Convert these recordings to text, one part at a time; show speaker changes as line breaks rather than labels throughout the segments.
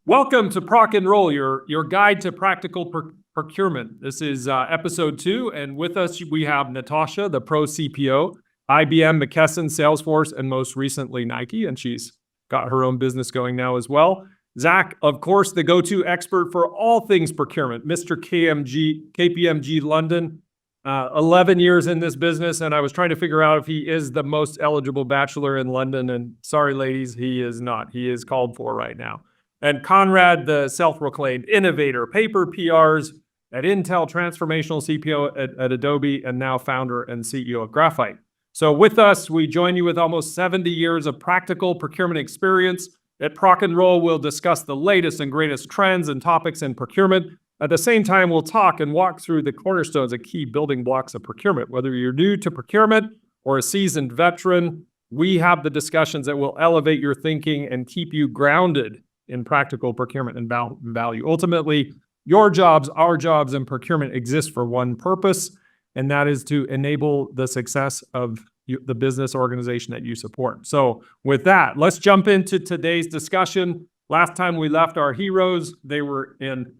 Welcome to Proc-N-Roll, your guide to practical procurement. This is episode 2, and with us we have Natasha, the pro CPO, IBM, McKesson, Salesforce, and most recently Nike, and she's got her own business going now as well. Zach, of course, the go-to expert for all things procurement, Mr. KPMG London, 11 years in this business, and I was trying to figure out if he is the most eligible bachelor in London, and sorry, ladies, he is not. He is called for right now. And Conrad, the self-proclaimed innovator, paper PRs at Intel, transformational CPO at Adobe, and now founder and CEO of Graphite. So with us, we join you with almost 70 years of practical procurement experience. At Proc-N-Roll, we'll discuss the latest and greatest trends and topics in procurement. At the same time, we'll talk and walk through the cornerstones of key building blocks of procurement. Whether you're new to procurement or a seasoned veteran, we have the discussions that will elevate your thinking and keep you grounded in practical procurement and value. Ultimately, your jobs, our jobs, and procurement exist for one purpose, and that is to enable the success of the business organization that you support. So with that, let's jump into today's discussion. Last time we left our heroes, they were in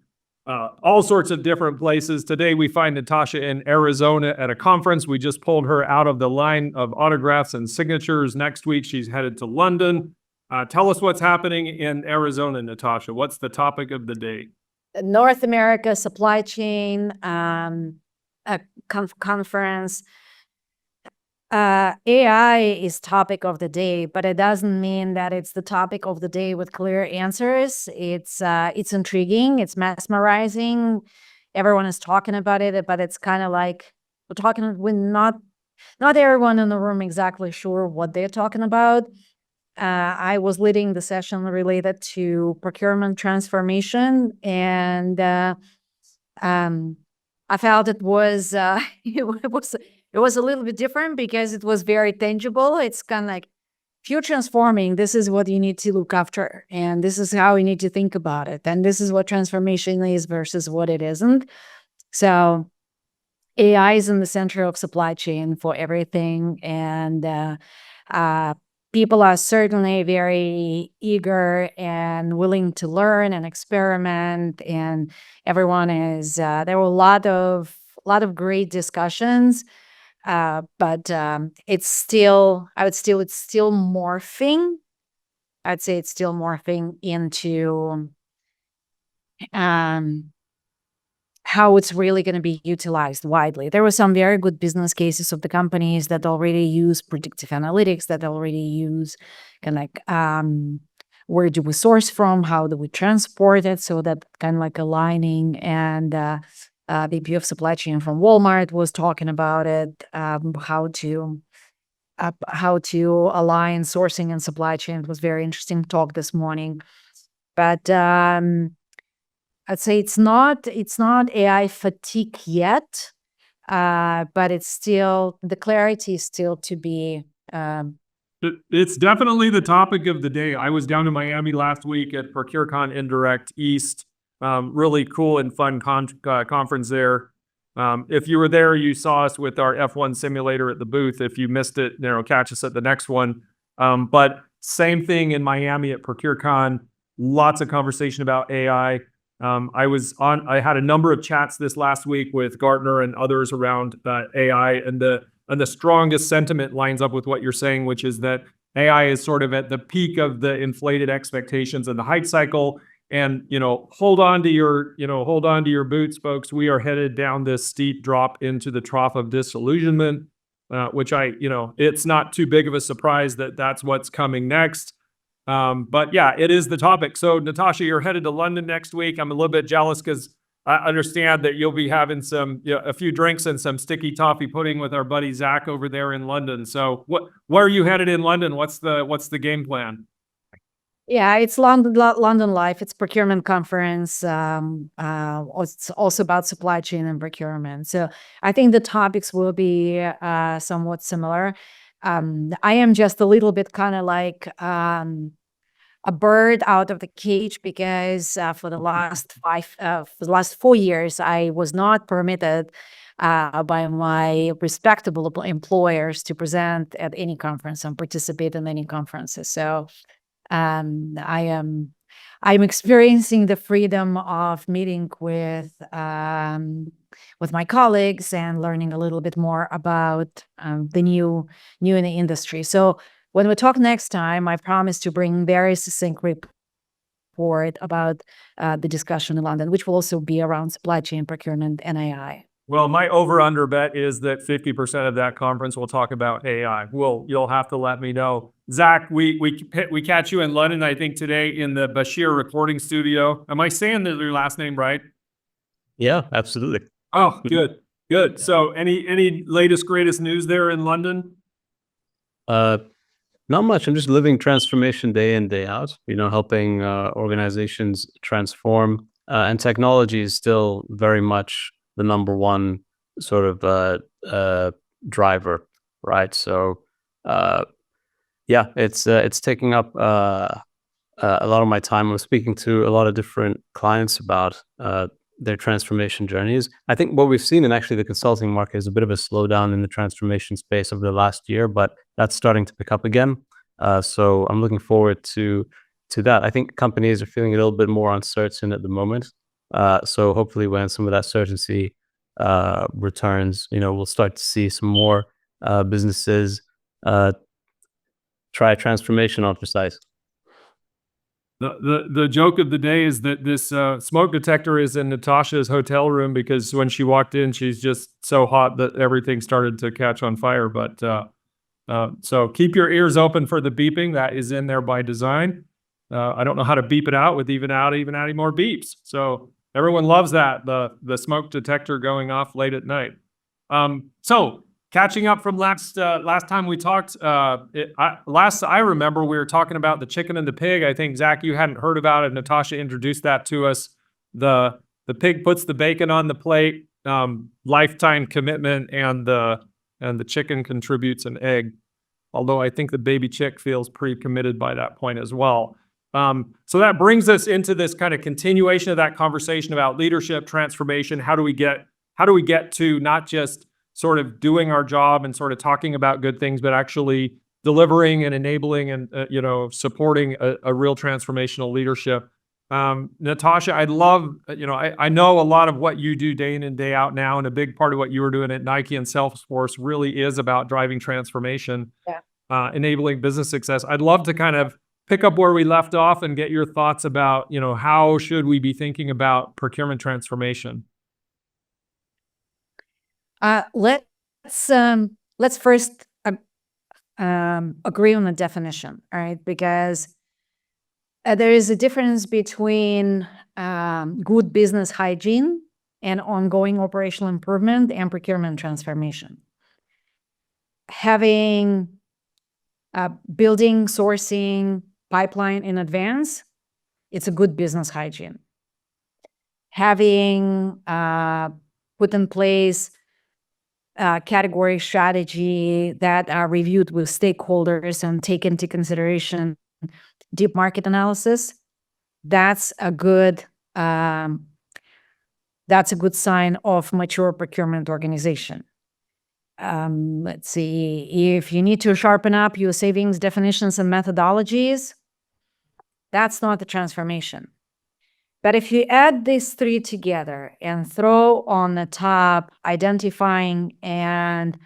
all sorts of different places. Today we find Natasha in Arizona at a conference. We just pulled her out of the line of autographs and signatures. Next week, she's headed to London. Tell us what's happening in Arizona, Natasha. What's the topic of the day?
North America supply chain conference. AI is topic of the day, but it doesn't mean that it's the topic of the day with clear answers. It's intriguing. It's mesmerizing. Everyone is talking about it, but it's kind of like we're not everyone in the room exactly sure what they're talking about. I was leading the session related to procurement transformation, and I felt it was it was a little bit different because it was very tangible. It's kind of like, if you're transforming, this is what you need to look after, and this is how you need to think about it, and this is what transformation is versus what it isn't. So AI is in the center of supply chain for everything, and people are certainly very eager and willing to learn and experiment, and everyone is. There were a lot of great discussions, but it's still morphing. I'd say it's still morphing into how it's really going to be utilized widely. There were some very good business cases of the companies that already use predictive analytics, that already use kind of like where do we source from, how do we transport it, so that kind of like aligning. And VP of supply chain from Walmart was talking about it, how to align sourcing and supply chain. It was very interesting talk this morning, but I'd say it's not AI fatigue yet, but it's still, the clarity is still to be.
It's definitely the topic of the day. I was down in Miami last week at ProcureCon Indirect East. Really cool and fun conference there. If you were there, you saw us with our F1 simulator at the booth. If you missed it, catch us at the next one. But same thing in Miami at ProcureCon. Lots of conversation about AI. I had a number of chats this last week with Gartner and others around AI, and the strongest sentiment lines up with what you're saying, which is that AI is sort of at the peak of the inflated expectations and the hype cycle. And hold on to your boots, folks. We are headed down this steep drop into the trough of disillusionment, which it's not too big of a surprise that that's what's coming next. But yeah, it is the topic. So Natasha, you're headed to London next week. I'm a little bit jealous because I understand that you'll be having a few drinks and some sticky toffee pudding with our buddy Zach over there in London. So where are you headed in London? What's the game plan?
Yeah, it's London Life. It's procurement conference. It's also about supply chain and procurement. So I think the topics will be somewhat similar. I am just a little bit kind of like a bird out of the cage because for the last 4 years, I was not permitted by my respectable employers to present at any conference and participate in any conferences. So I am I'm experiencing the freedom of meeting with my colleagues and learning a little bit more about the new in the industry. So when we talk next time, I promise to bring very succinct report about the discussion in London, which will also be around supply chain procurement and AI.
Well, my over-under bet is that 50% of that conference will talk about AI. You'll have to let me know. Zach, we catch you in London, I think today in the Bashir recording studio. Am I saying your last name right?
Yeah, absolutely.
Oh, good. So any latest, greatest news there in London?
Not much. I'm just living transformation day in, day out, helping organizations transform. And technology is still very much the number one sort of driver, right? So, yeah, it's taking up a lot of my time. I'm speaking to a lot of different clients about their transformation journeys. I think what we've seen in actually the consulting market is a bit of a slowdown in the transformation space over the last year, but that's starting to pick up again. So I'm looking forward to that. I think companies are feeling a little bit more uncertain at the moment. So hopefully when some of that certainty returns, we'll start to see some more businesses try transformation on site.
The joke of the day is that this smoke detector is in Natasha's hotel room because when she walked in, she's just so hot that everything started to catch on fire. But so keep your ears open for the beeping. That is in there by design. I don't know how to beep it out with even adding more beeps. So everyone loves that, the smoke detector going off late at night. So catching up from last time we talked, last I remember we were talking about the chicken and the pig. I think, Zach, you hadn't heard about it. Natasha introduced that to us. The pig puts the bacon on the plate, lifetime commitment, and the chicken contributes an egg. Although I think the baby chick feels pretty committed by that point as well. So that brings us into this kind of continuation of that conversation about leadership transformation. How do we get to not just sort of doing our job and sort of talking about good things, but actually delivering and enabling and supporting a real transformational leadership. Natasha, I'd love, I know a lot of what you do day in and day out now, and a big part of what you were doing at Nike and Salesforce really is about driving transformation, enabling business success. I'd love to kind of pick up where we left off and get your thoughts about, how should we be thinking about procurement transformation?
Let's first agree on the definition, all right? Because there is a difference between good business hygiene and ongoing operational improvement and procurement transformation. Having building, sourcing, pipeline in advance, it's a good business hygiene. Having put in place category strategy that are reviewed with stakeholders and take into consideration deep market analysis, that's a good sign of mature procurement organization. Let's see, if you need to sharpen up your savings definitions and methodologies, that's not the transformation. But if you add these three together and throw on the top identifying and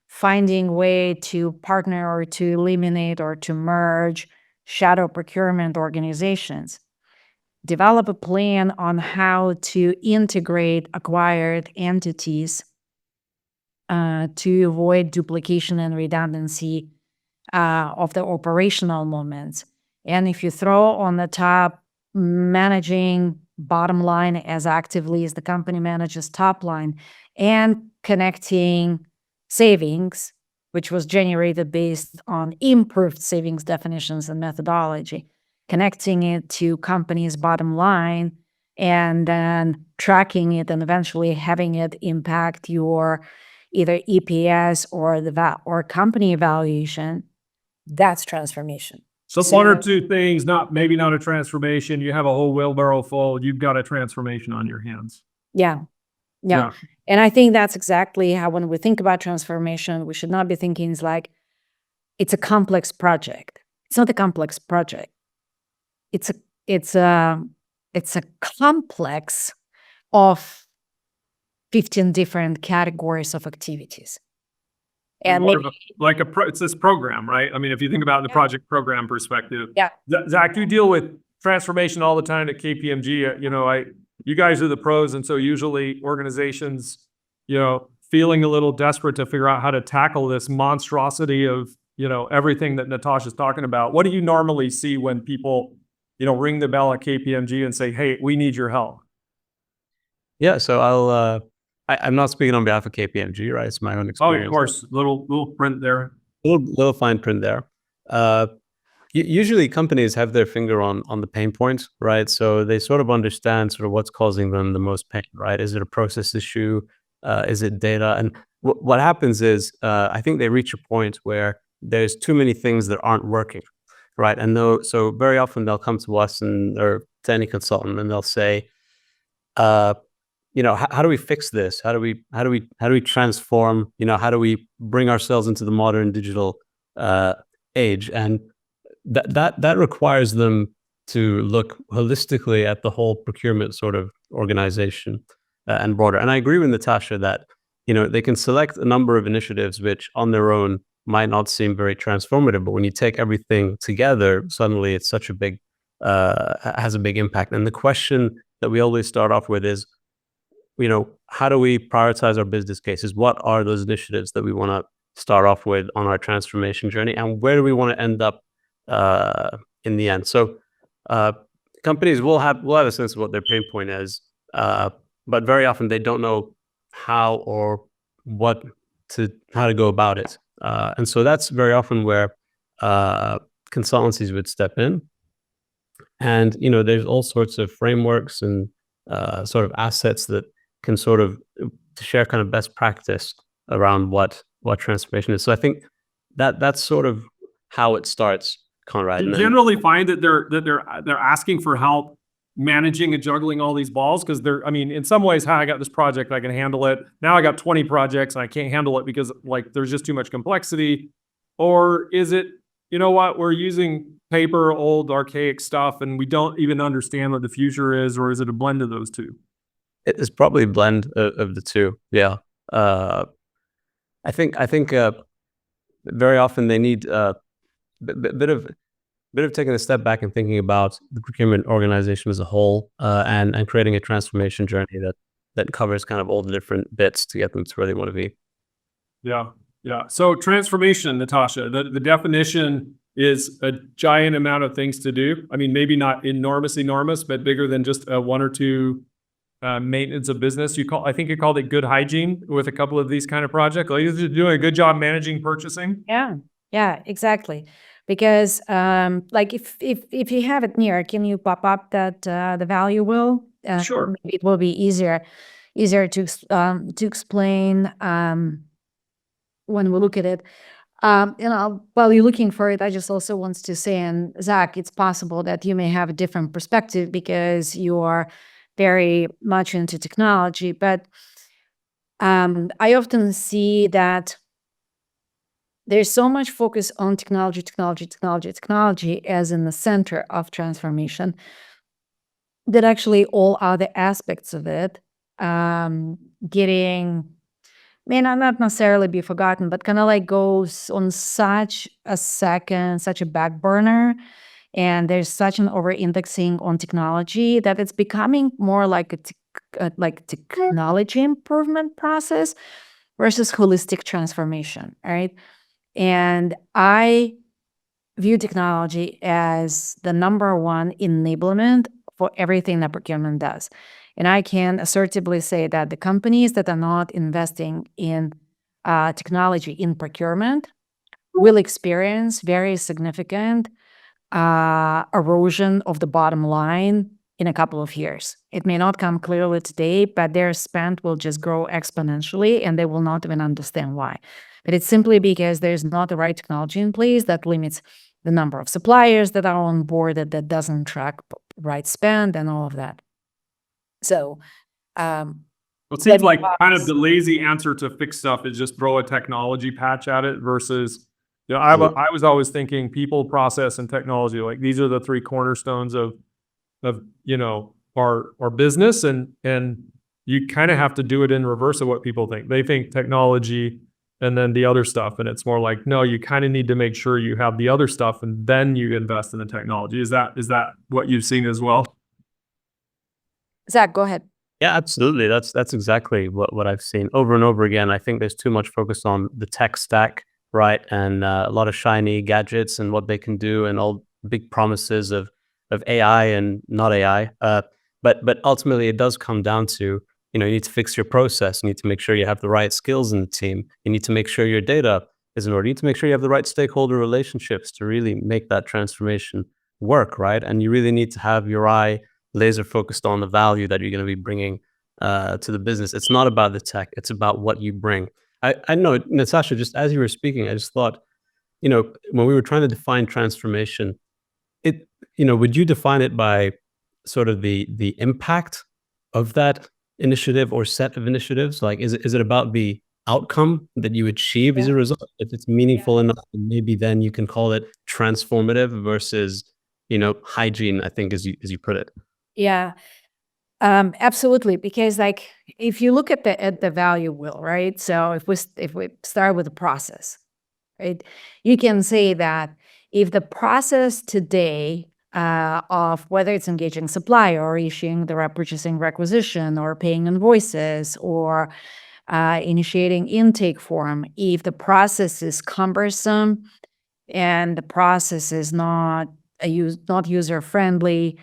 finding way to partner or to eliminate or to merge shadow procurement organizations, develop a plan on how to integrate acquired entities to avoid duplication and redundancy of the operational moments. And if you throw on the top managing bottom line as actively as the company manages top line and connecting savings, which was generated based on improved savings definitions and methodology, connecting it to company's bottom line and then tracking it and eventually having it impact your either EPS or company valuation, that's transformation.
So one or two things, maybe not a transformation. You have a whole wheelbarrow full. You've got a transformation on your hands.
Yeah. And I think that's exactly how, when we think about transformation, we should not be thinking it's a complex project. It's not a complex project. It's a it's a complex of 15 different categories of activities. And
More
maybe,
of it's this program, right? I mean, if you think about it in the
Yeah.
project program perspective.
Yeah.
Zach, you deal with transformation all the time at KPMG. You guys are the pros, and so usually organizations, feeling a little desperate to figure out how to tackle this monstrosity of, everything that Natasha's talking about. What do you normally see when people, ring the bell at KPMG and say, "Hey, we need your help"?
Yeah, so I'm not speaking on behalf of KPMG, right? It's my own
Oh,
experience.
of course, little print there.
Little fine print there. Usually companies have their finger on the pain point, right? So they sort of understand sort of what's causing them the most pain, right? Is it a process issue? Is it data? And what happens is, I think they reach a point where there's too many things that aren't working, right? And so very often they'll come to us or to any consultant and they'll say, how do we fix this? How do we transform? How do we bring ourselves into the modern digital age? And that requires them to look holistically at the whole procurement sort of organization and broader. And I agree with Natasha that they can select a number of initiatives which on their own might not seem very transformative, but when you take everything together, suddenly it's such a big has a big impact. And the question that we always start off with is, how do we prioritize our business cases? What are those initiatives that we want to start off with on our transformation journey, and where do we want to end up in the end? So companies will have a sense of what their pain point is, but very often they don't know how or how to go about it. And so that's very often where consultancies would step in. And there's all sorts of frameworks and sort of assets that can sort of share kind of best practice around what transformation is. So I think that's sort of how it starts, Conrad.
Do you generally find that they're asking for help managing and juggling all these balls? Because in some ways, I got this project, I can handle it. Now I got 20 projects and I can't handle it because there's just too much complexity. Or is it, we're using paper, old, archaic stuff, and we don't even understand what the future is? Or is it a blend of those two?
It's probably a blend of the two. Yeah. I think very often they need a bit of taking a step back and thinking about the procurement organization as a whole, and creating a transformation journey that covers kind of all the different bits to get them to where they want to be.
Yeah. Yeah. So transformation, Natasha, the definition is a giant amount of things to do. Maybe not enormous, but bigger than just one or two maintenance of business. I think you called it good hygiene with a couple of these kind of projects. You're doing a good job managing purchasing.
yeah, exactly. Because if you have it near, can you pop up that the value wheel?
Sure.
Maybe it will be easier to explain when we look at it. While you're looking for it, I just also wants to say, and Zach, it's possible that you may have a different perspective because you are very much into technology, but I often see that there's so much focus on technology as in the center of transformation that actually all other aspects of it may not necessarily be forgotten, but kind of goes on such a back burner. And there's such an over-indexing on technology that it's becoming more like a technology improvement process versus holistic transformation, right? And I view technology as the number one enablement for everything that procurement does. And I can assertively say that the companies that are not investing in technology in procurement will experience very significant erosion of the bottom line in a couple of years. It may not come clearly today, but their spend will just grow exponentially and they will not even understand why. But it's simply because there's not the right technology in place that limits the number of suppliers that are on board, that doesn't track right spend and all of that. So
it seems like kind of the lazy answer to fix stuff is just throw a technology patch at it versus, I was always thinking people, process, and technology. These are the three cornerstones of our business, and you kind of have to do it in reverse of what people think. They think technology and then the other stuff, and it's more like, no, you kind of need to make sure you have the other stuff and then you invest in the technology. Is that what you've seen as well?
Zach, go ahead.
Yeah, absolutely. That's exactly what I've seen over and over again. I think there's too much focus on the tech stack, right? And a lot of shiny gadgets and what they can do, and all big promises of AI and not AI. But ultimately, it does come down to, you need to fix your process. You need to make sure you have the right skills in the team. You need to make sure your data is in order. You need to make sure you have the right stakeholder relationships to really make that transformation work, right? And you really need to have your eye laser focused on the value that you're going to be bringing to the business. It's not about the tech; it's about what you bring. I know, Natasha. Just as you were speaking, I just thought, when we were trying to define transformation, would you define it by sort of the impact of that initiative or set of initiatives? Like, is it about the outcome that you achieve as a result? If it's meaningful enough, maybe then you can call it transformative versus, hygiene, I think, as you put it.
Yeah, absolutely. Because like if you look at the value wheel, right? So if we start with the process, right? You can say that if the process today of whether it's engaging supplier or issuing the purchasing requisition or paying invoices or initiating intake form, if the process is cumbersome and the process is not user friendly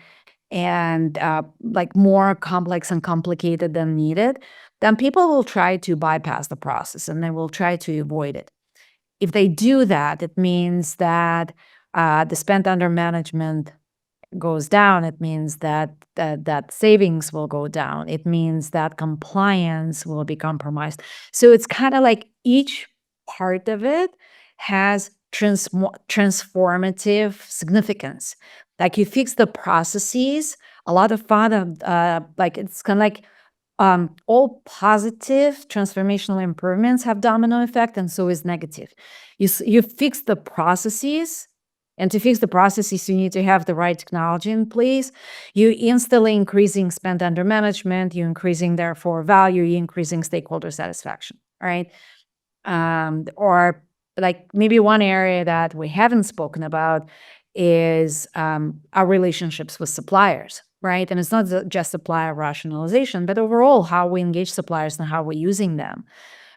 and like more complex and complicated than needed, then people will try to bypass the process and they will try to avoid it. If they do that, it means that the spend under management goes down. It means that savings will go down. It means that compliance will be compromised. So it's kind of like each part of it has transformative significance. Like you fix the processes, a lot of fun, like it's kind of like all positive transformational improvements have domino effect, and so is negative. You fix the processes, and to fix the processes, you need to have the right technology in place. You instantly increasing spend under management, you increasing therefore value, you increasing stakeholder satisfaction, right? Or like maybe one area that we haven't spoken about is our relationships with suppliers, right? And it's not just supplier rationalization, but overall how we engage suppliers and how we're using them.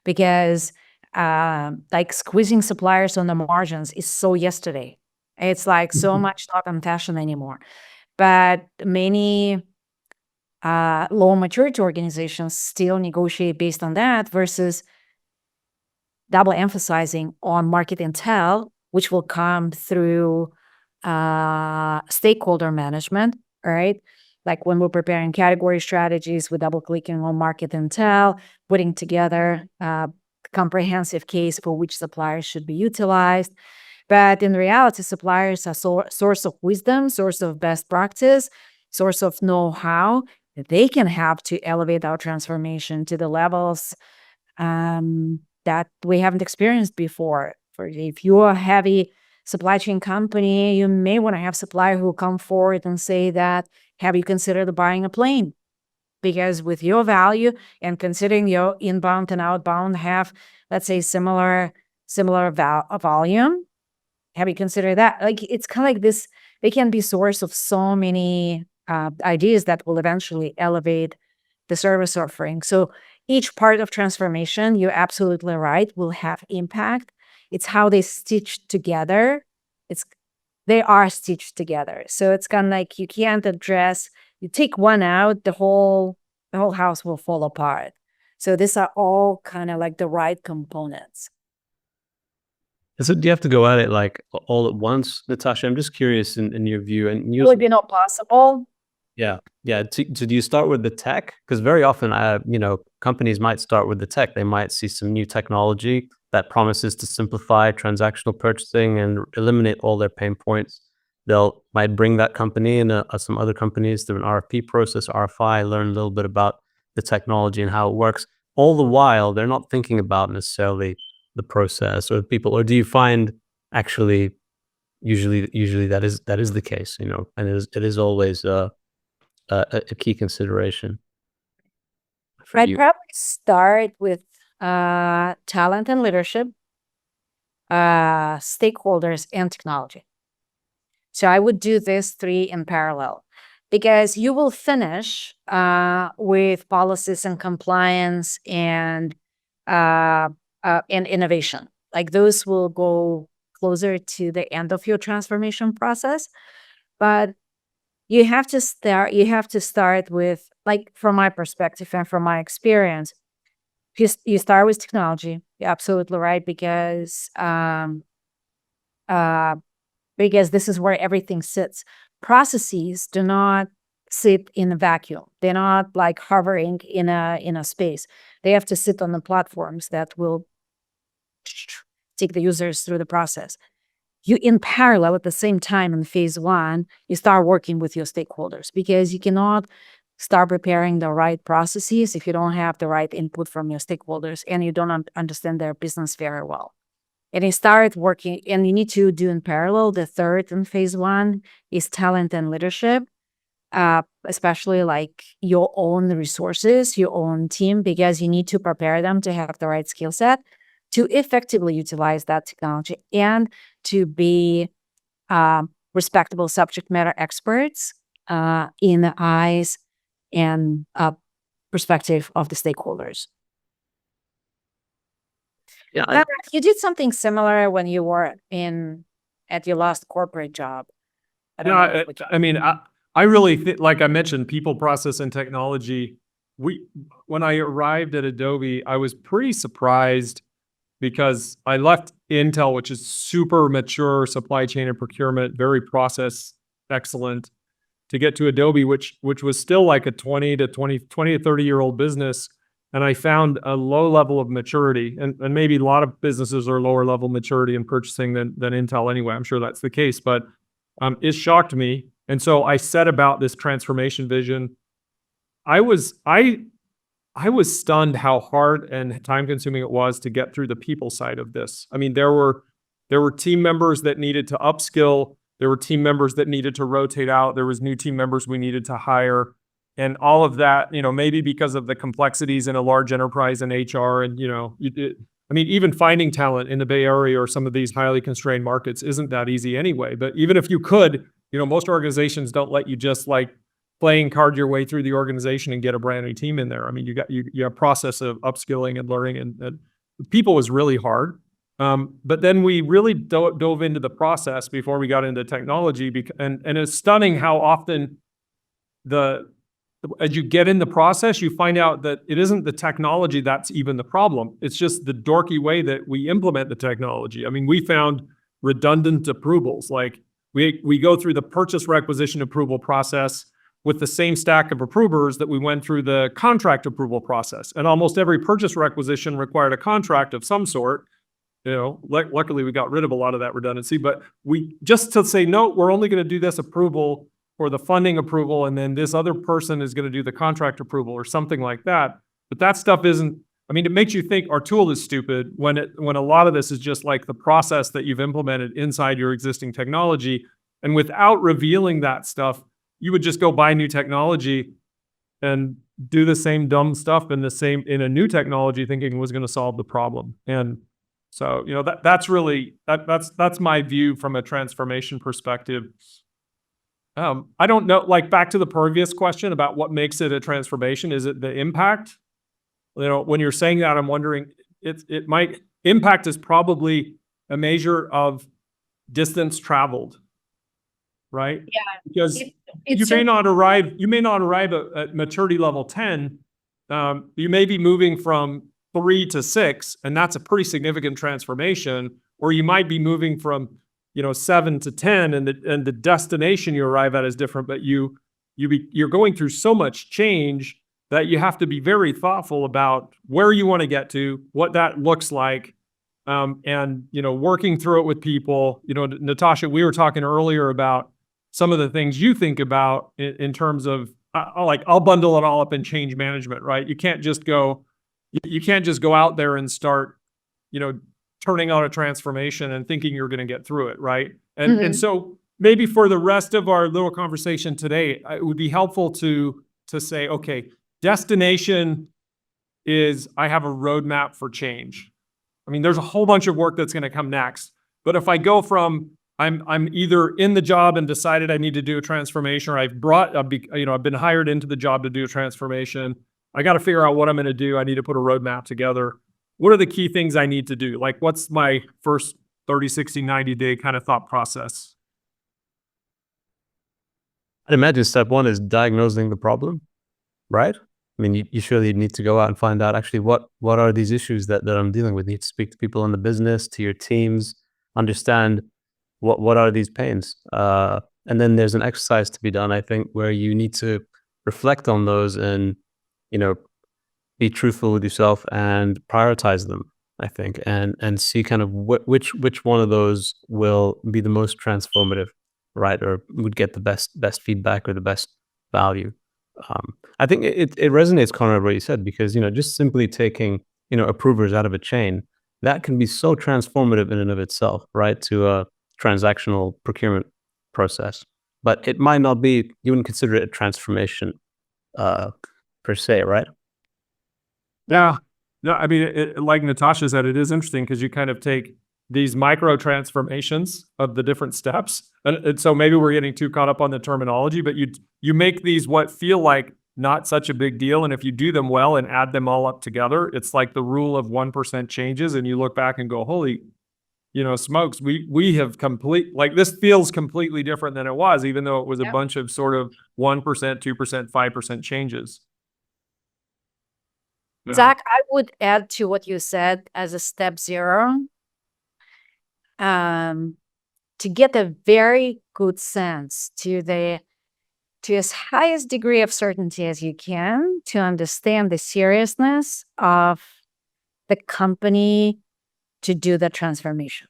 Because like squeezing suppliers on the margins is so yesterday. It's like so much not in fashion anymore. But many low maturity organizations still negotiate based on that versus double emphasizing on market intel, which will come through stakeholder management, right? Like when we're preparing category strategies, we're double clicking on market intel, putting together a comprehensive case for which suppliers should be utilized. But in reality, suppliers are source of wisdom, source of best practice, source of know-how that they can help to elevate our transformation to the levels that we haven't experienced before. For if you're a heavy supply chain company, you may want to have supplier who come forward and say that, have you considered buying a plane? Because with your value and considering your inbound and outbound have, let's say, similar volume, have you considered that? Like it's kind of like this, they can be source of so many ideas that will eventually elevate the service offering. So each part of transformation, you're absolutely right, will have impact. It's how they stitch together. They are stitched together. So it's kind of like you can't address, you take one out, the whole house will fall apart. So these are all kind of like the right components.
So do you have to go at it like all at once, Natasha? I'm just curious in your view. And
Will it be not possible?
Yeah. So do you start with the tech? Because very often, companies might start with the tech. They might see some new technology that promises to simplify transactional purchasing and eliminate all their pain points. Might bring that company and some other companies through an RFP process, RFI, learn a little bit about the technology and how it works. All the while, they're not thinking about necessarily the process or the people. Or do you find actually usually that is the case, and it is always a key consideration for
I'd
you?
probably start with talent and leadership, stakeholders, and technology. So I would do these three in parallel because you will finish with policies and compliance and innovation. Like those will go closer to the end of your transformation process. But you have to start with, like, from my perspective and from my experience, you start with technology. You're absolutely right, because this is where everything sits. Processes do not sit in a vacuum. They're not like hovering in a space. They have to sit on the platforms that will take the users through the process. You, in parallel, at the same time, in phase one, you start working with your stakeholders, because you cannot start preparing the right processes if you don't have the right input from your stakeholders and you don't understand their business very well. And you start working, and you need to do in parallel. The third in phase one is talent and leadership, especially like your own resources, your own team, because you need to prepare them to have the right skill set to effectively utilize that technology and to be respectable subject matter experts in the eyes and perspective of the stakeholders.
Yeah,
Conrad, you did something similar when you were at your last corporate job. I don't know which
I mean, I really think, like I mentioned, people, process, and technology. When I arrived at Adobe, I was pretty surprised because I left Intel, which is super mature supply chain and procurement, very process excellent, to get to Adobe, which was still like a 20 to 30-year-old business. And I found a low level of maturity, and maybe a lot of businesses are lower level maturity in purchasing than Intel anyway. I'm sure that's the case, but it shocked me. And so I set about this transformation vision. I was stunned how hard and time consuming it was to get through the people side of this. I mean, there were team members that needed to upskill. There were team members that needed to rotate out. There was new team members we needed to hire. And all of that, maybe because of the complexities in a large enterprise and HR, and, I mean, even finding talent in the Bay Area or some of these highly constrained markets isn't that easy anyway. But even if you could, most organizations don't let you just like playing card your way through the organization and get a brand new team in there. I mean, you have a process of upskilling and learning, and people was really hard. But then we really dove into the process before we got into technology, and it's stunning how often as you get in the process, you find out that it isn't the technology that's even the problem. It's just the dorky way that we implement the technology. I mean, we found redundant approvals. Like we go through the purchase requisition approval process with the same stack of approvers that we went through the contract approval process. And almost every purchase requisition required a contract of some sort. Luckily we got rid of a lot of that redundancy, but we just to say, no, we're only going to do this approval for the funding approval, and then this other person is going to do the contract approval or something like that. But that stuff isn't, I mean, it makes you think our tool is stupid when a lot of this is just like the process that you've implemented inside your existing technology. And without revealing that stuff, you would just go buy new technology and do the same dumb stuff in a new technology, thinking it was going to solve the problem. And so, that's really, that's my view from a transformation perspective. I don't know, like back to the previous question about what makes it a transformation. Is it the impact? When you're saying that, I'm wondering, impact is probably a measure of distance traveled, right?
Yeah.
Because you may not arrive at maturity level 10. You may be moving from 3 to 6, and that's a pretty significant transformation. Or you might be moving from 7 to 10, and the destination you arrive at is different, but you're going through so much change that you have to be very thoughtful about where you want to get to, what that looks like, and working through it with people. Natasha, we were talking earlier about some of the things you think about in terms of I'll bundle it all up in change management, right? You can't just go out there and start turning on a transformation and thinking you're going to get through it, right? And so maybe for the rest of our little conversation today, it would be helpful to say, okay, destination is I have a roadmap for change. I mean, there's a whole bunch of work that's going to come next. But if I go from I'm either in the job and decided I need to do a transformation, or I've been hired into the job to do a transformation. I got to figure out what I'm going to do. I need to put a roadmap together. What are the key things I need to do? Like, what's my first 30, 60, 90-day kind of thought process?
I'd imagine step one is diagnosing the problem, right? I mean, you surely need to go out and find out actually what are these issues that I'm dealing with. You need to speak to people in the business, to your teams, understand what are these pains. And then there's an exercise to be done, I think, where you need to reflect on those and, be truthful with yourself and prioritize them, I think, and see kind of which one of those will be the most transformative, right? Or would get the best feedback or the best value. I think it resonates, Conrad, what you said, because, just simply taking, approvers out of a chain, that can be so transformative in and of itself, right? To a transactional procurement process. But it might not be, you wouldn't consider it a transformation per se, right?
Yeah. No, I mean, like Natasha said, it is interesting because you kind of take these micro transformations of the different steps. And so maybe we're getting too caught up on the terminology, but you make these what feel like not such a big deal. And if you do them well and add them all up together, it's like the rule of 1% changes. And you look back and go, holy, smokes, we have this feels completely different than it was, even though it was a bunch of sort of 1%, 2%, 5% changes. Yeah.
Zach, I would add to what you said as a step 0, to get a very good sense to as highest degree of certainty as you can, to understand the seriousness of the company to do the transformation.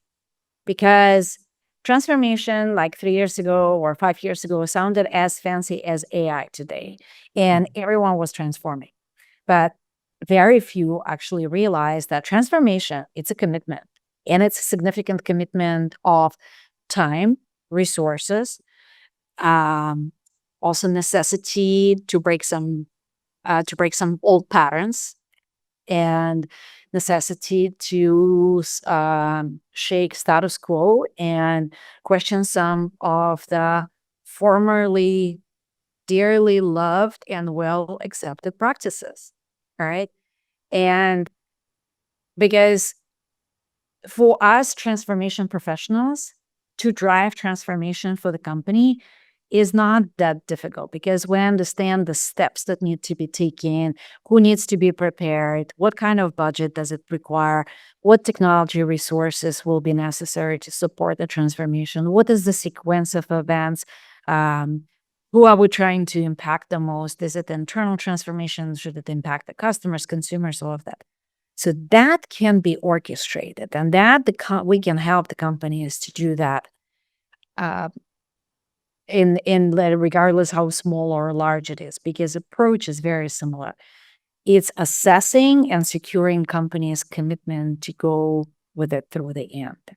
Because transformation, like 3 years ago or 5 years ago, sounded as fancy as AI today, and everyone was transforming. But very few actually realize that transformation, it's a commitment, and it's a significant commitment of time, resources, also necessity to break some old patterns, and necessity to shake status quo and question some of the formerly dearly loved and well accepted practices. All right. And because for us transformation professionals to drive transformation for the company is not that difficult, because we understand the steps that need to be taken, who needs to be prepared, what kind of budget does it require, what technology resources will be necessary to support the transformation, what is the sequence of events, who are we trying to impact the most? Is it internal transformation? Should it impact the customers, consumers, all of that? So that can be orchestrated, and that we can help the companies to do that, regardless how small or large it is, because approach is very similar. It's assessing and securing companies' commitment to go with it through the end.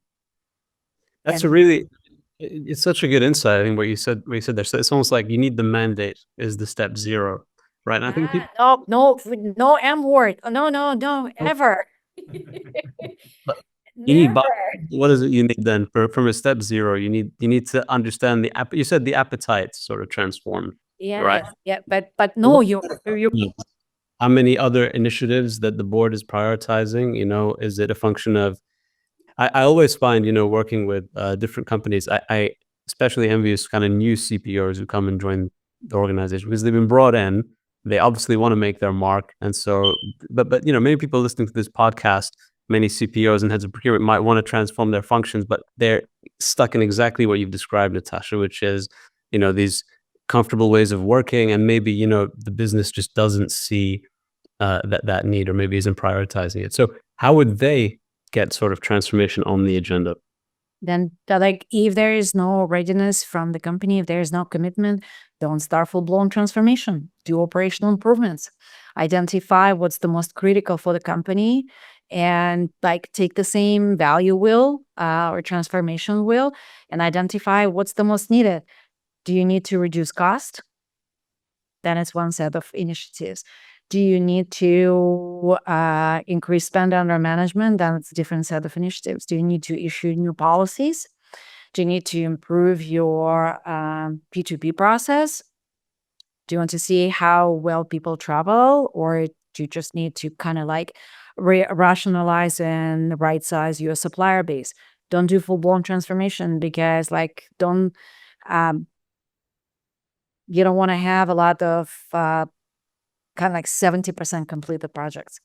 It's such a good insight. I think what you said there. So it's almost like you need the mandate is the step 0, right? And I think people,
No M word. No, ever.
you need, what is it you need then from a step 0? You need to understand you said the appetite sort of transformed.
Yeah,
right?
Yeah, but no, you
How many other initiatives that the board is prioritizing? Is it a function of, I always find, working with different companies, I especially envious kind of new CPOs who come and join the organization because they've been brought in. They obviously want to make their mark. And so, but many people listening to this podcast, many CPOs and heads of procurement might want to transform their functions, but they're stuck in exactly what you've described, Natasha, which is, these comfortable ways of working. And maybe, the business just doesn't see that need, or maybe isn't prioritizing it. So how would they get sort of transformation on the agenda?
Then, if there is no readiness from the company, if there is no commitment, don't start full-blown transformation. Do operational improvements. Identify what's the most critical for the company and like take the same value wheel or transformation wheel and identify what's the most needed. Do you need to reduce cost? Then it's one set of initiatives. Do you need to increase spend under management? Then it's a different set of initiatives. Do you need to issue new policies? Do you need to improve your P2P process? Do you want to see how well people travel, or do you just need to kind of like rationalize and right size your supplier base? Don't do full blown transformation because you don't want to have a lot of kind of like 70% completed projects.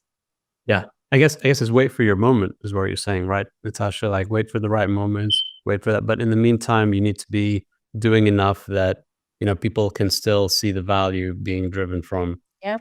Yeah. I guess it's wait for your moment is what you're saying, right, Natasha? Like wait for the right moments, wait for that. But in the meantime, you need to be doing enough that, people can still see the value being driven from.
Yeah.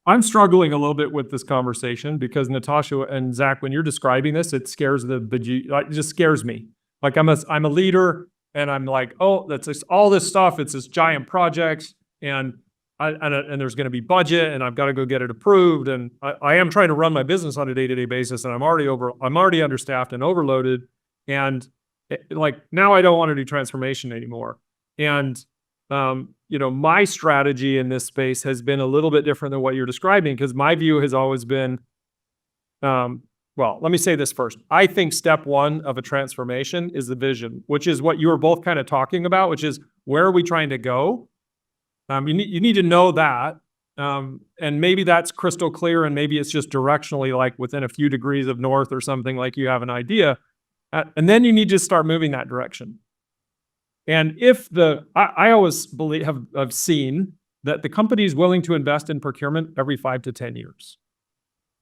I'm struggling a little bit with this conversation because Natasha and Zach, when you're describing this, it scares it just scares me. Like I'm a leader and I'm like, oh, that's just all this stuff. It's this giant projects and there's going to be budget and I've got to go get it approved. And I am trying to run my business on a day-to-day basis and I'm already understaffed and overloaded. And now I don't want to do transformation anymore. And my strategy in this space has been a little bit different than what you're describing because my view has always been, well, let me say this first. I think step one of a transformation is the vision, which is what you were both kind of talking about, which is where are we trying to go? You need to know that. And maybe that's crystal clear and maybe it's just directionally like within a few degrees of north or something like you have an idea. And then you need to start moving that direction. And I always have seen that the company is willing to invest in procurement every 5 to 10 years.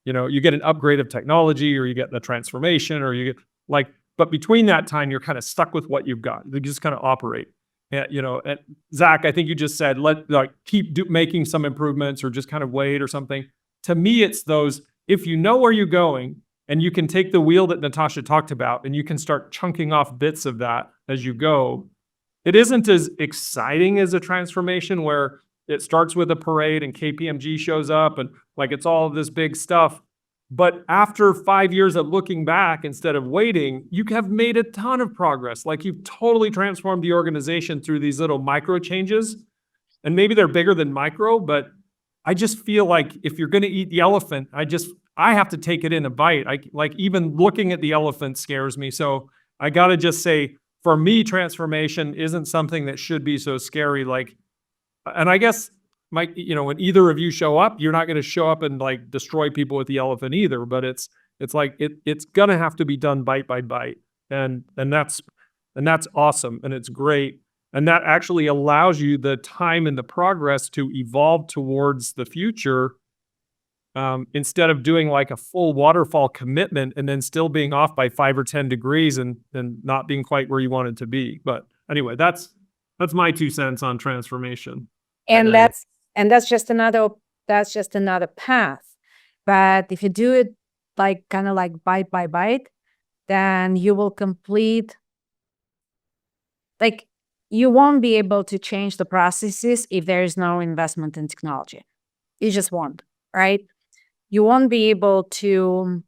You get an upgrade of technology or you get the transformation or you get but between that time, you're kind of stuck with what you've got. You just kind of operate. And Zach, I think you just said, keep making some improvements or just kind of wait or something. To me, it's those, if you know where you're going and you can take the wheel that Natasha talked about and you can start chunking off bits of that as you go, it isn't as exciting as a transformation where it starts with a parade and KPMG shows up and it's all of this big stuff. But after 5 years of looking back, instead of waiting, you have made a ton of progress. You've totally transformed the organization through these little micro changes. And maybe they're bigger than micro, but I just feel like if you're going to eat the elephant, I have to take it in a bite. Even looking at the elephant scares me. So I got to just say, for me, transformation isn't something that should be so scary. And I guess, Mike, when either of you show up, you're not going to show up and destroy people with the elephant either. But it's going to have to be done bite by bite, and that's awesome, and it's great, and that actually allows you the time and the progress to evolve towards the future. Instead of doing a full waterfall commitment and then still being off by 5 or 10 degrees and not being quite where you wanted to be. But anyway, that's my 2 cents on transformation.
And that's just another path. But if you do it kind of bite by bite, then you will complete, you won't be able to change the processes if there is no investment in technology. You just won't, right? You won't be able to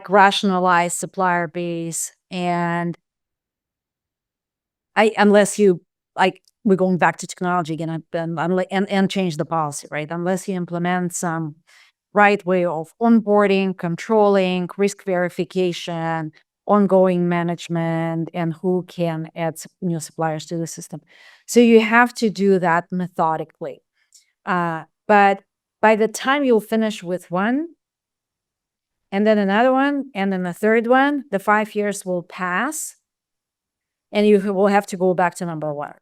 rationalize supplier base and unless you we're going back to technology again and change the policy, right? Unless you implement some right way of onboarding, controlling, risk verification, ongoing management, and who can add new suppliers to the system. So you have to do that methodically. But by the time you'll finish with one, and then another one, and then the third one, the 5 years will pass, and you will have to go back to number one.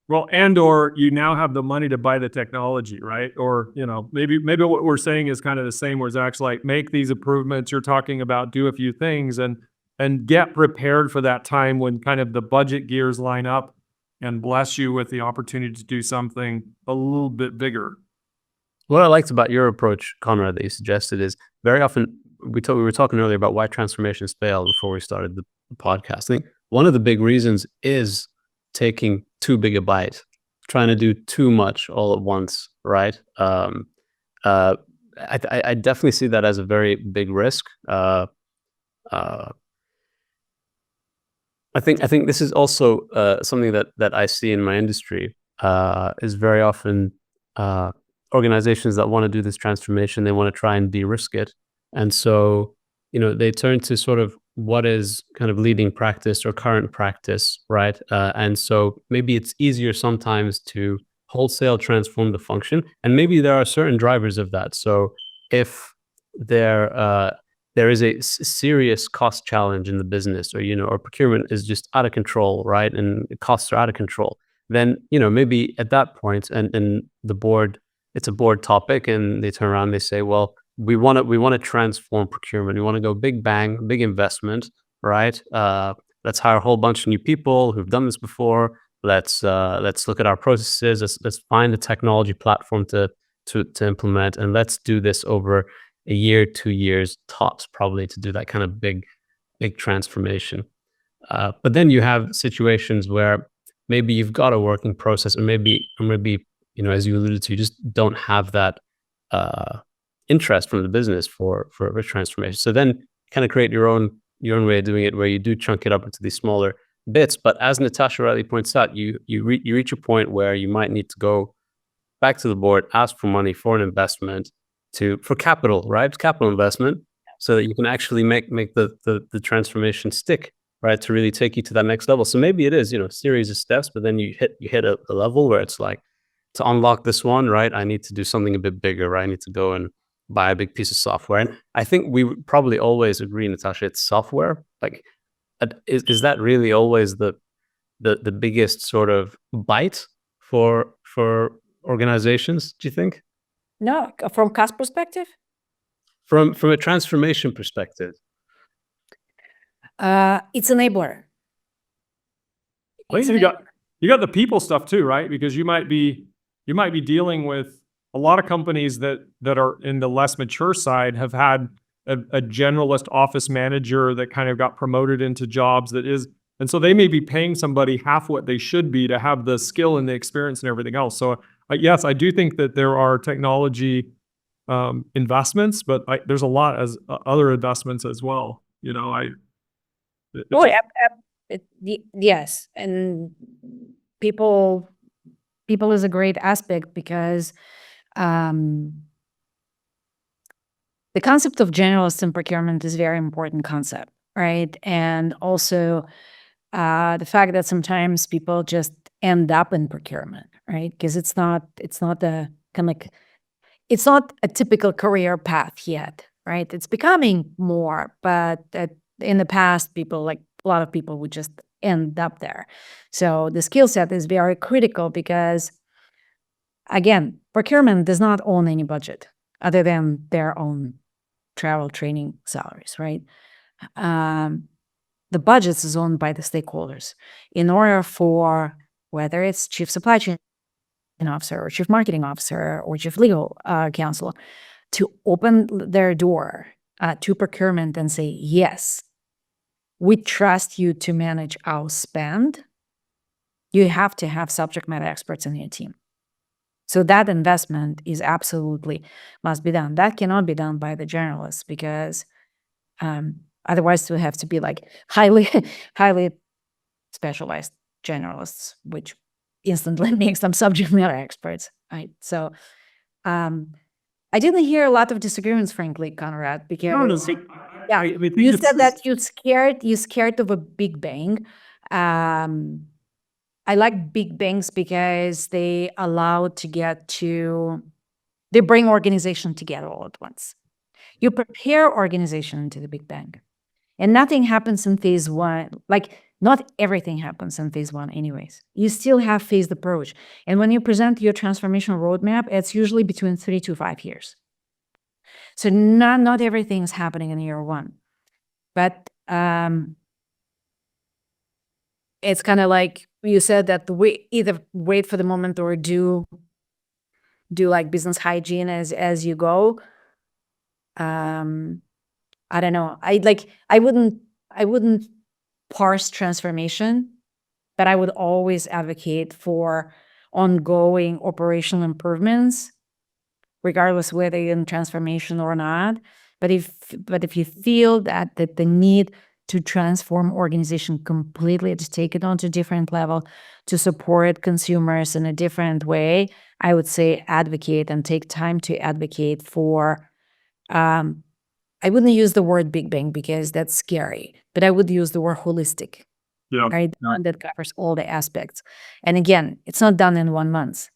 Well, or you now have the money to buy the technology, right? Or, maybe what we're saying is kind of the same, where Zach's make these improvements. You're talking about do a few things and get prepared for that time when kind of the budget gears line up and bless you with the opportunity to do something a little bit bigger.
What I liked about your approach, Conrad, that you suggested is very often we were talking earlier about why transformations fail before we started the podcast. I think one of the big reasons is taking too big a bite. trying to do too much all at once, right? I definitely see that as a very big risk. I think this is also something that I see in my industry is very often organizations that want to do this transformation, they want to try and de-risk it, and so they turn to sort of what is kind of leading practice or current practice, right? And so maybe it's easier sometimes to wholesale transform the function, and maybe there are certain drivers of that. So if there is a serious cost challenge in the business, or procurement is just out of control, right? And costs are out of control. Then, maybe at that point, and the board, it's a board topic, and they turn around and they say, well, we want to transform procurement. We want to go big bang, big investment, right? Let's hire a whole bunch of new people who've done this before. Let's look at our processes. Let's find a technology platform to implement, and let's do this over a year, 2 years tops, probably, to do that kind of big transformation. But then you have situations where maybe you've got a working process, or maybe as you alluded to, you just don't have that interest from the business for a rich transformation. So then kind of create your own way of doing it, where you do chunk it up into these smaller bits. But as Natasha rightly points out, you reach a point where you might need to go back to the board, ask for money for an investment, for capital, right? Capital investment, so that you can actually make the transformation stick, right? To really take you to that next level. So maybe it is, a series of steps, but then you hit a level where it's like, to unlock this one, right, I need to do something a bit bigger, right? I need to go and buy a big piece of software. And I think we would probably always agree, Natasha, it's software. Like, is that really always the biggest sort of bite for organizations, do you think?
No, from cost perspective,
From a transformation perspective.
it's enabler.
I think you got the people stuff too, right? Because you might be dealing with a lot of companies that are in the less mature side have had a generalist office manager that kind of got promoted into jobs and so they may be paying somebody half what they should be to have the skill and the experience and everything else. So yes, I do think that there are technology investments, but there's a lot as other investments as well.
Yes, and people is a great aspect, because the concept of generalists in procurement is a very important concept, right? And also the fact that sometimes people just end up in procurement, right? Because it's not the kind of like, it's not a typical career path yet, right? It's becoming more, but in the past, a lot of people would just end up there. So the skill set is very critical, because, again, procurement does not own any budget other than their own travel, training, salaries, right? The budgets is owned by the stakeholders. In order for, whether it's chief supply chain officer or chief marketing officer or chief legal counsel, to open their door to procurement and say, yes, we trust you to manage our spend, you have to have subject matter experts in your team. So that investment is absolutely must be done. That cannot be done by the generalists, because otherwise we have to be like highly specialized generalists, which instantly makes them subject matter experts, right? So I didn't hear a lot of disagreements, frankly, Conrad, because you said that you're scared of a big bang. I like big bangs because they they bring organization together all at once. You prepare organization into the big bang, and nothing happens in phase one. Like, not everything happens in phase one anyways. You still have phased approach. And when you present your transformation roadmap, it's usually between 3 to 5 years. So not everything is happening in year one. But it's kind of like you said, that either wait for the moment or do like business hygiene as you go. I don't know. I wouldn't parse transformation, but I would always advocate for ongoing operational improvements, regardless whether you're in transformation or not. But if you feel that the need to transform organization completely, to take it on to a different level, to support consumers in a different way, I would say advocate and take time to advocate for, I wouldn't use the word big bang because that's scary, but I would use the word holistic,
Yeah.
right? One that covers all the aspects. And again, it's not done in 1 month.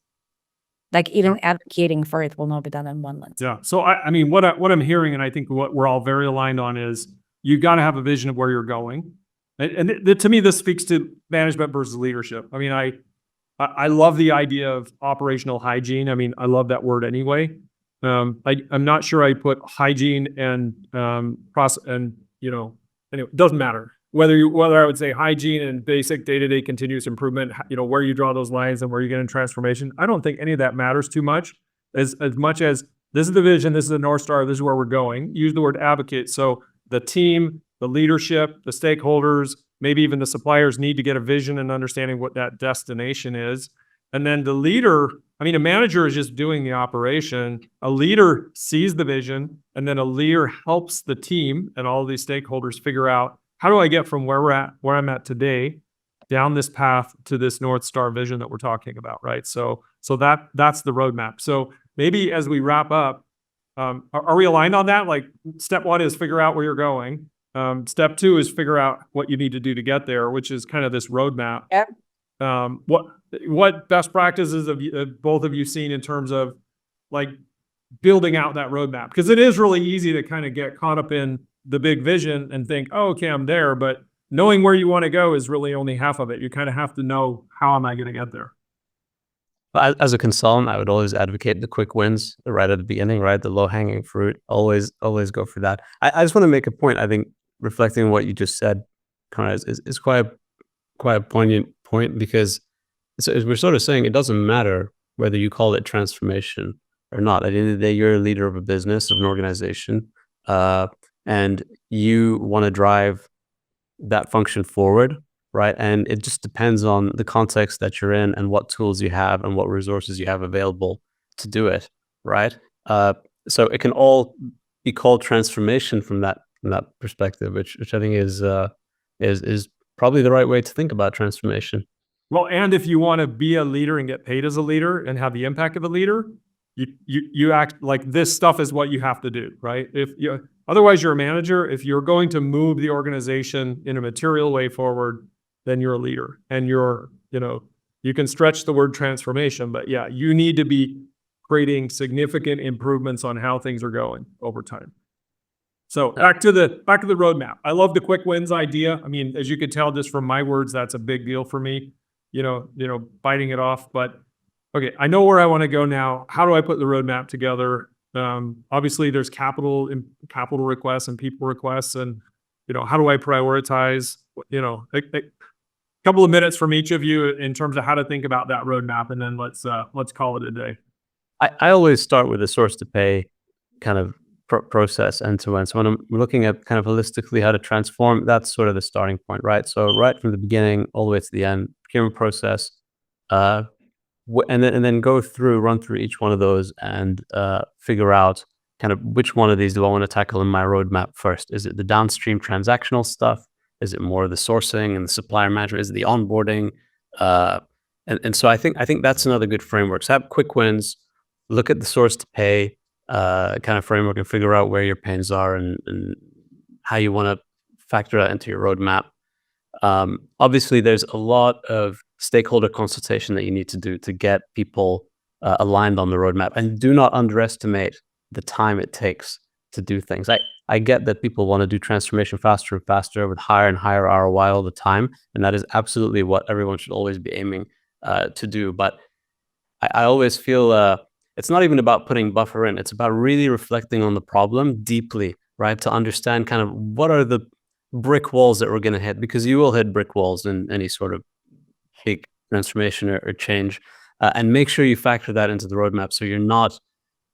Like even advocating for it will not be done in 1 month.
Yeah. So I mean, what I'm hearing, and I think what we're all very aligned on is you got to have a vision of where you're going. And to me, this speaks to management versus leadership. I mean, I love the idea of operational hygiene. I mean, I love that word anyway. I'm not sure I put hygiene and process and anyway, it doesn't matter whether I would say hygiene and basic day-to-day continuous improvement, where you draw those lines and where you get in transformation. I don't think any of that matters too much as much as this is the vision, this is the North Star, this is where we're going. Use the word advocate. So the team, the leadership, the stakeholders, maybe even the suppliers need to get a vision and understanding what that destination is. And then the leader, I mean, a manager is just doing the operation. A leader sees the vision, and then a leader helps the team and all of these stakeholders figure out, how do I get from where I'm at today down this path to this North Star vision that we're talking about, right? So that's the roadmap. So maybe as we wrap up, are we aligned on that? Like step 1 is figure out where you're going. Step 2 is figure out what you need to do to get there, which is kind of this roadmap.
Yep.
What best practices have both of you seen in terms of like building out that roadmap? Because it is really easy to kind of get caught up in the big vision and think, oh, okay, I'm there. But knowing where you want to go is really only half of it. You kind of have to know, how am I going to get there?
As a consultant, I would always advocate the quick wins right at the beginning, right? The low-hanging fruit. Always go for that. I just want to make a point. I think reflecting on what you just said, Conrad, is quite a poignant point, because we're sort of saying it doesn't matter whether you call it transformation or not. At the end of the day, you're a leader of a business, of an organization, and you want to drive that function forward, right? And it just depends on the context that you're in and what tools you have and what resources you have available to do it, right? So it can all be called transformation from that perspective, which I think is probably the right way to think about transformation.
Well, and if you want to be a leader and get paid as a leader and have the impact of a leader, you act like this stuff is what you have to do, right? Otherwise you're a manager. If you're going to move the organization in a material way forward, then you're a leader. And you can stretch the word transformation, but yeah, you need to be creating significant improvements on how things are going over time. So back to the roadmap. I love the quick wins idea. I mean, as you could tell just from my words, that's a big deal for me, biting it off. But okay, I know where I want to go now. How do I put the roadmap together? Obviously there's capital requests and people requests, and how do I prioritize? A couple of minutes from each of you in terms of how to think about that roadmap, and then let's call it a day.
I always start with a source to pay kind of process end to end. So when I'm looking at kind of holistically how to transform, that's sort of the starting point, right? So right from the beginning all the way to the end, procurement process, and then run through each one of those and figure out kind of which one of these do I want to tackle in my roadmap first. Is it the downstream transactional stuff? Is it more the sourcing and the supplier management? Is it the onboarding? And so I think that's another good framework. So have quick wins, look at the source to pay kind of framework, and figure out where your pains are and how you want to factor that into your roadmap. Obviously, there's a lot of stakeholder consultation that you need to do to get people aligned on the roadmap. And do not underestimate the time it takes to do things. I get that people want to do transformation faster and faster with higher and higher ROI all the time. And that is absolutely what everyone should always be aiming to do. But I always feel it's not even about putting buffer in. It's about really reflecting on the problem deeply, right? To understand kind of what are the brick walls that we're going to hit, because you will hit brick walls in any sort of big transformation or change, and make sure you factor that into the roadmap so you're not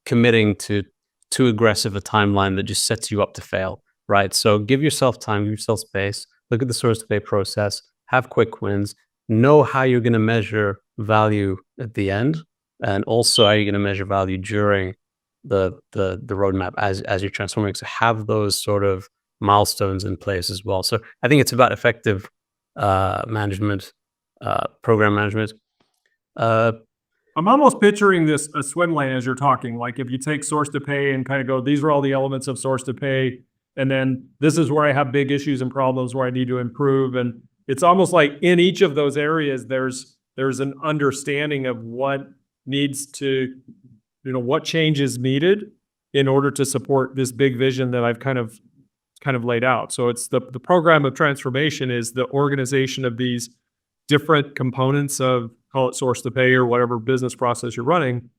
committing to too aggressive a timeline that just sets you up to fail, right? So give yourself time, give yourself space, look at the source to pay process, have quick wins, know how you're going to measure value at the end? And also, are you going to measure value during the roadmap as you're transforming? So have those sort of milestones in place as well. So I think it's about effective management, program management.
I'm almost picturing this a swim lane as you're talking. Like if you take source to pay and kind of go, these are all the elements of source to pay, and then this is where I have big issues and problems where I need to improve. And it's almost like in each of those areas, there's an understanding of what needs to, what change is needed in order to support this big vision that I've kind of laid out. So it's the program of transformation is the organization of these different components of, call it source to pay or whatever business process you're running,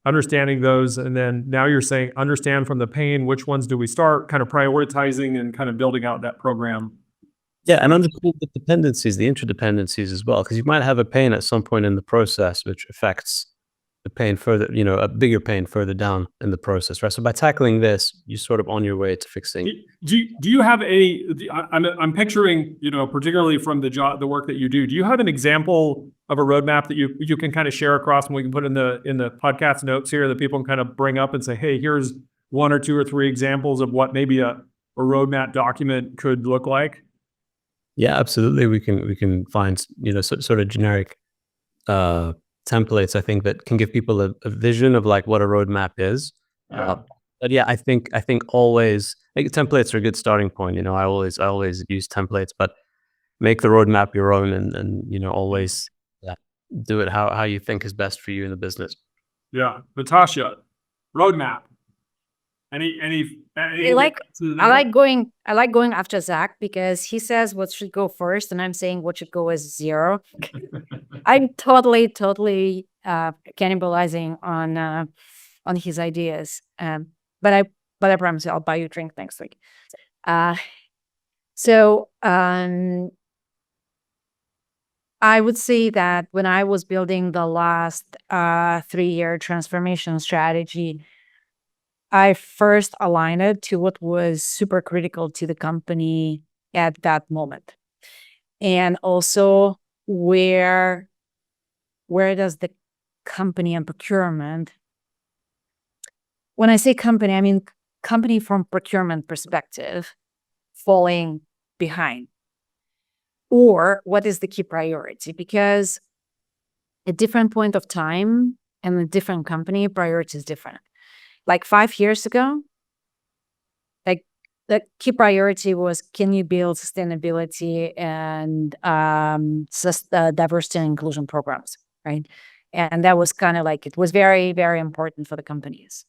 understanding those. And then now you're saying, understand from the pain, which ones do we start, kind of prioritizing and kind of building out that program.
Yeah, and understand the dependencies, the interdependencies as well, because you might have a pain at some point in the process, which affects the pain further, a bigger pain further down in the process, right? So by tackling this, you're sort of on your way to fixing.
Do you have any? I'm picturing, particularly from the work that you do. Do you have an example of a roadmap that you can kind of share across, and we can put in the podcast notes here that people can kind of bring up and say, hey, here's 1 or 2 or 3 examples of what maybe a roadmap document could look like?
Yeah, absolutely. We can find sort of generic templates, I think, that can give people a vision of like what a roadmap is.
Yeah.
But yeah, I think always templates are a good starting point. I always use templates, but make the roadmap your own, and always do it how you think is best for you in the business.
Yeah, Natasha, roadmap. Any
I like going after Zach because he says what should go first, and I'm saying what should go as 0. I'm totally cannibalizing on his ideas. But I promise you, I'll buy you a drink next week. So I would say that when I was building the last 3-year transformation strategy, I first aligned it to what was super critical to the company at that moment. And also where does the company and procurement, when I say company, I mean company from procurement perspective, falling behind. Or what is the key priority? Because at different point of time and a different company, priority is different. Like 5 years ago, like the key priority was, can you build sustainability and diversity and inclusion programs, right? And that was kind of like, it was very, very important for the companies.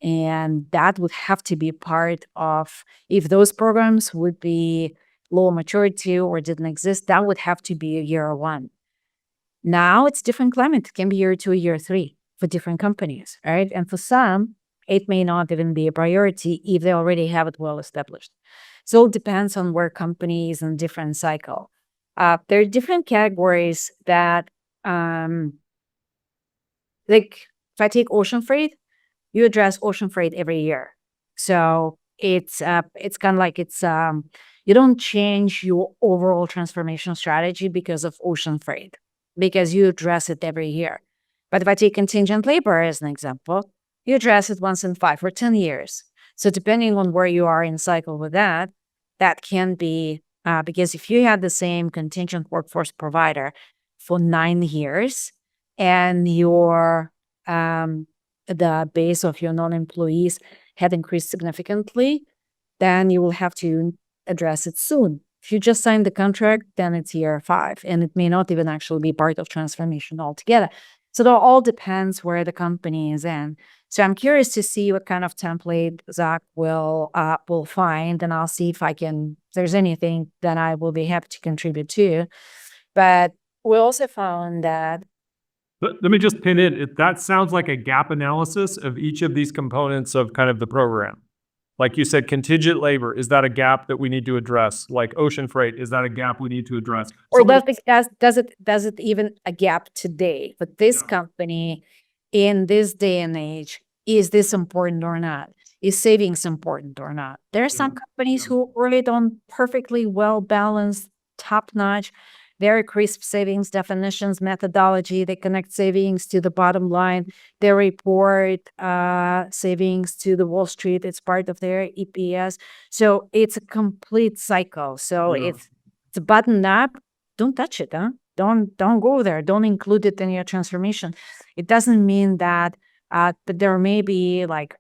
And that would have to be part of, if those programs would be low maturity or didn't exist, that would have to be a year 1. Now it's different climate. It can be year 2, year 3 for different companies, right? And for some, it may not even be a priority if they already have it well established. So it depends on where companies in different cycle. There are different categories that, like if I take ocean freight, you address ocean freight every year. So it's kind of like you don't change your overall transformation strategy because of ocean freight, because you address it every year. But if I take contingent labor as an example, you address it once in 5 or 10 years. So depending on where you are in cycle with that can be, because if you had the same contingent workforce provider for 9 years and the base of your non-employees had increased significantly, then you will have to address it soon. If you just signed the contract, then it's year 5, and it may not even actually be part of transformation altogether. So it all depends where the company is in. So I'm curious to see what kind of template Zach will find, and I'll see if there's anything that I will be happy to contribute to. But we also found that.
Let me just pin in. That sounds like a gap analysis of each of these components of kind of the program. Like you said, contingent labor, is that a gap that we need to address? Like ocean freight, is that a gap we need to address?
Or does it even a gap today? But this company, in this day and age, is this important or not? Is savings important or not? There are some companies who operate on perfectly well-balanced, top-notch very crisp savings definitions, methodology. They connect savings to the bottom line. They report savings to the Wall Street. It's part of their EPS. So it's a complete cycle. So
Yeah.
it's buttoned up. Don't touch it, huh? Don't go there. Don't include it in your transformation. It doesn't mean that that there may be like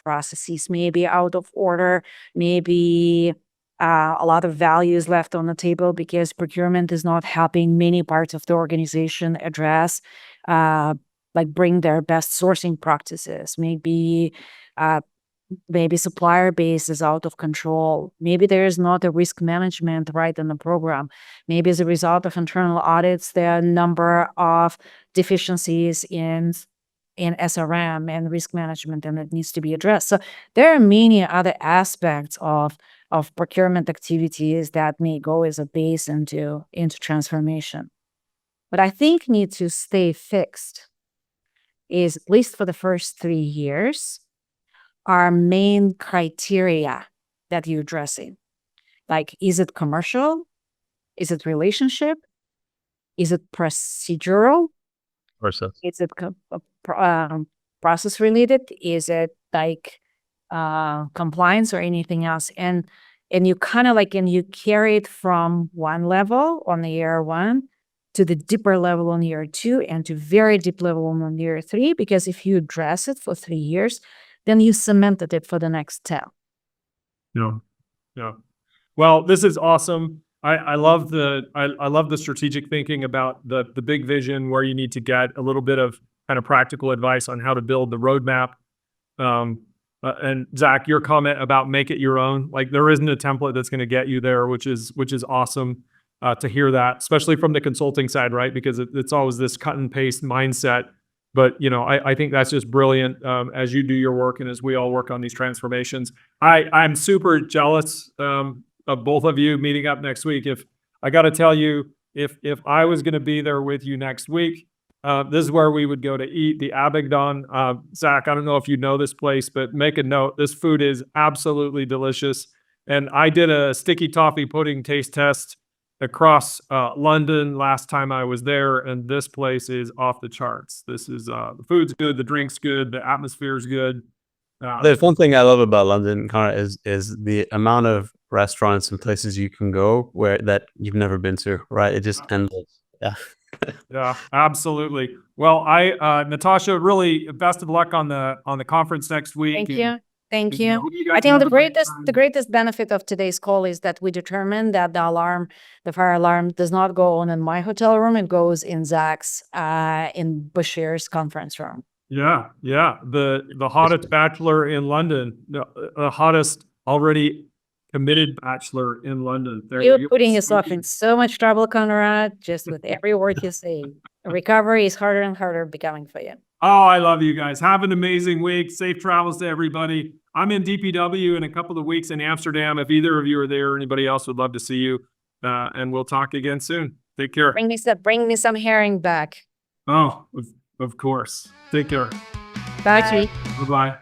processes maybe out of order, maybe a lot of values left on the table because procurement is not helping many parts of the organization address, like bring their best sourcing practices. Maybe supplier base is out of control. Maybe there is not a risk management right in the program. Maybe as a result of internal audits, there are a number of deficiencies in SRM and risk management, and it needs to be addressed. So there are many other aspects of procurement activities that may go as a base into transformation. But I think need to stay fixed is, at least for the first 3 years, our main criteria that you're addressing. Like, is it commercial? Is it relationship? Is it procedural?
Process.
Is it process related? Is it like compliance or anything else? And you kind of like, and you carry it from one level on the year 1 to the deeper level on year 2 and to very deep level on year 3, because if you address it for 3 years, then you cemented it for the next 10.
Yeah. Well, this is awesome. I love the strategic thinking about the big vision, where you need to get a little bit of kind of practical advice on how to build the roadmap. And Zach, your comment about make it your own, like there isn't a template that's going to get you there, which is awesome to hear that, especially from the consulting side, right? Because it's always this cut and paste mindset. But, I think that's just brilliant as you do your work and as we all work on these transformations. I'm super jealous of both of you meeting up next week. If I got to tell you, if I was going to be there with you next week, this is where we would go to eat, the Abingdon. Zach, I don't know if you know this place, but make a note. This food is absolutely delicious. And I did a sticky toffee pudding taste test across London last time I was there, and this place is off the charts. This is the food's good, the drink's good, the atmosphere's good.
There's one thing I love about London, Conrad, is the amount of restaurants and places you can go where that you've never been to, right? It just endless. Yeah.
Yeah, absolutely. Well, Natasha, really best of luck on the conference next week.
Thank you. Thank
And I
you.
hope you guys
I think
have
the
a great
greatest
time.
benefit of today's call is that we determined that the fire alarm does not go on in my hotel room. It goes in Zach's, in Bashir's conference room.
Yeah. The hottest bachelor in London, the hottest already committed bachelor in London.
You're putting yourself in so much trouble, Conrad, just with every word you say. Recovery is harder and harder becoming for you.
Oh, I love you guys. Have an amazing week. Safe travels to everybody. I'm in DPW in a couple of weeks in Amsterdam. If either of you are there, or anybody else would love to see you. And we'll talk again soon. Take care.
Bring me some herring back.
Oh, of course. Take care.
Bye.
Bye-bye.